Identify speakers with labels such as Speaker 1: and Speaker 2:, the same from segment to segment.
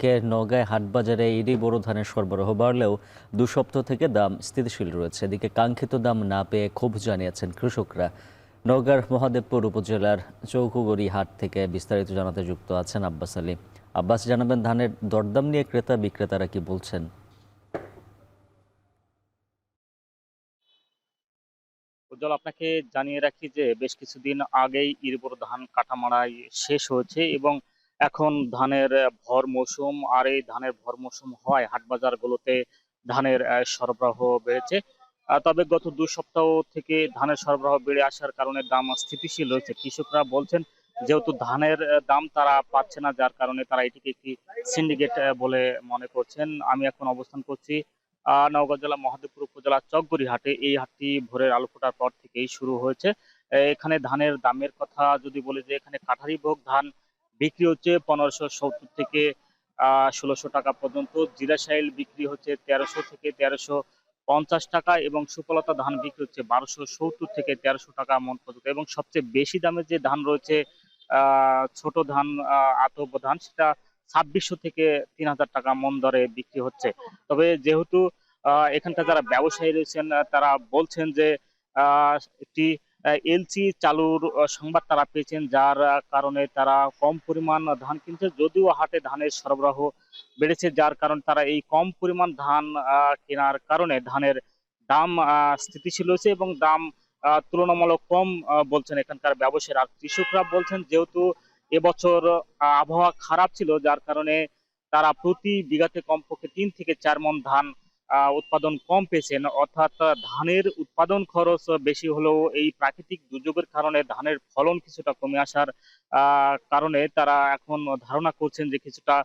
Speaker 1: এদিকে নওগাঁয় হাটবাজারে ইরি বোরো ধানের সরবরাহ বাড়লেও 2 সপ্তাহ থেকে দাম স্থিতিশীল রয়েছে। এদিকে কাঙ্ক্ষিত দাম না পেয়ে ক্ষোভ জানিয়েছেন কৃষকরা। নওগাঁর মহাদেবপুর উপজেলার চৌকুগড়ি হাট থেকে বিস্তারিত জানাতে যুক্ত আছেন আব্বাস আলী। আব্বাস, জানাবেন ধানের দরদাম নিয়ে ক্রেতা বিক্রেতারা কি বলছেন?
Speaker 2: উজ্জ্বল, আপনাকে জানিয়ে রাখি যে বেশ কিছুদিন আগেই ইরবর ধান কাটামাড়াই শেষ হয়েছে এবং এখন ধানের ভর মৌসুম। আর এই ধানের ভর মৌসুম হয় হাটবাজারগুলোতে ধানের সরবরাহ বেড়েছে। তবে গত 2 সপ্তাহ থেকে ধানের সরবরাহ বেড়ে আসার কারণে দাম স্থিতিশীল রয়েছে। কৃষকরা বলছেন যেহেতু ধানের দাম তারা পাচ্ছে না, যার কারণে তারা এটিকে একটি সিন্ডিকেট বলে মনে করছেন। আমি এখন অবস্থান করছি নওগাঁ জেলা মহাদেবপুর উপজেলা চকগড়ি হাটে। এই হাটটি ভোরের আলো ফোটার পর থেকেই শুরু হয়েছে। এখানে ধানের দামের কথা যদি বলি, যে এখানে কাঠারি ভোগ ধান বিক্রি হচ্ছে 1570 থেকে 1600 টাকা পর্যন্ত। জিরাশাইল বিক্রি হচ্ছে 1300 থেকে 1350 টাকা এবং সুফলতা ধান বিক্রি হচ্ছে 1270 থেকে 1300 টাকা মন পর্যন্ত। এবং সবচেয়ে বেশি দামের যে ধান রয়েছে ছোট ধান, আতপ ধান, সেটা 2600 থেকে 3000 টাকা মন দরে বিক্রি হচ্ছে। তবে যেহেতু এখানকার যারা ব্যবসায়ী রয়েছেন তারা বলছেন যে একটি এলসি চালুর সংবাদ তারা পেয়েছেন, যার কারণে তারা কম পরিমাণ ধান কিনছে। যদিও হাটে ধানের সরবরাহ বেড়েছে, যার কারণে তারা এই কম পরিমাণ ধান কেনার কারণে ধানের দাম স্থিতিশীল হয়েছে এবং দাম তুলনামূলক কম বলছেন এখানকার ব্যবসায়ীরা। আর কৃষকরা বলছেন যেহেতু এবছর আবহাওয়া খারাপ ছিল, যার কারণে তারা প্রতি বিঘাতে কমপক্ষে 3 থেকে 4 মণ ধান উৎপাদন কম পেয়েছেন। অর্থাৎ ধানের উৎপাদন খরচ বেশি হলেও এই প্রাকৃতিক দুর্যোগের কারণে ধানের ফলন কিছুটা কমে আসার কারণে তারা এখন ধারণা করছেন যে কিছুটা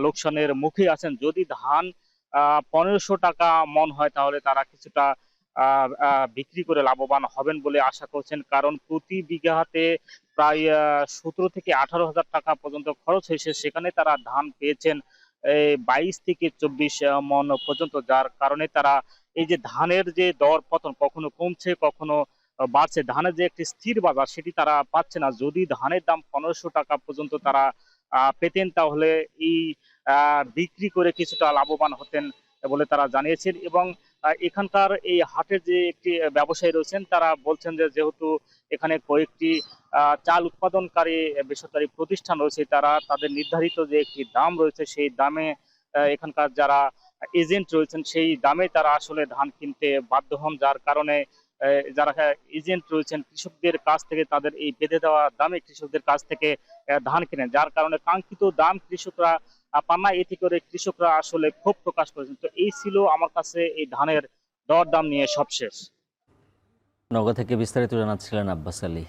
Speaker 2: লোকসানের মুখে আছেন। যদি ধান 1500 টাকা মন হয় তাহলে তারা কিছুটা বিক্রি করে লাভবান হবেন বলে আশা করছেন। কারণ প্রতি বিঘাতে প্রায় 17 থেকে 18 হাজার টাকা পর্যন্ত খরচ হয়েছে, সেখানে তারা ধান পেয়েছেন এই 22 থেকে 24 মণ পর্যন্ত। যার কারণে তারা এই যে ধানের যে দর পতন, কখনো কমছে কখনো বাড়ছে, ধানের যে একটি স্থির বাজার সেটি তারা পাচ্ছে না। যদি ধানের দাম 1500 টাকা পর্যন্ত তারা পেতেন তাহলে এই বিক্রি করে কিছুটা লাভবান হতেন বলে তারা জানিয়েছেন। এবং এখানকার এই হাটের যে একটি ব্যবসায়ী রয়েছেন তারা বলছেন যে যেহেতু এখানে কয়েকটি চাল উৎপাদনকারী বেসরকারি প্রতিষ্ঠান রয়েছে, তারা তাদের নির্ধারিত যে একটি দাম রয়েছে সেই দামে এখানকার যারা এজেন্ট রয়েছেন সেই দামে তারা আসলে ধান কিনতে বাধ্য হন। যার কারণে যারা এজেন্ট রয়েছেন কৃষকদের কাছ থেকে তাদের এই বেঁধে দেওয়া দামে কৃষকদের কাছ থেকে ধান কেনেন, যার কারণে কাঙ্ক্ষিত দাম কৃষকরা পান না। এতে করে কৃষকরা আসলে ক্ষোভ প্রকাশ করেছেন। তো এই ছিল আমার কাছে এই ধানের দর দাম নিয়ে সবশেষ।
Speaker 1: নওগাঁ থেকে বিস্তারিত জানাচ্ছিলেন আব্বাস আলী।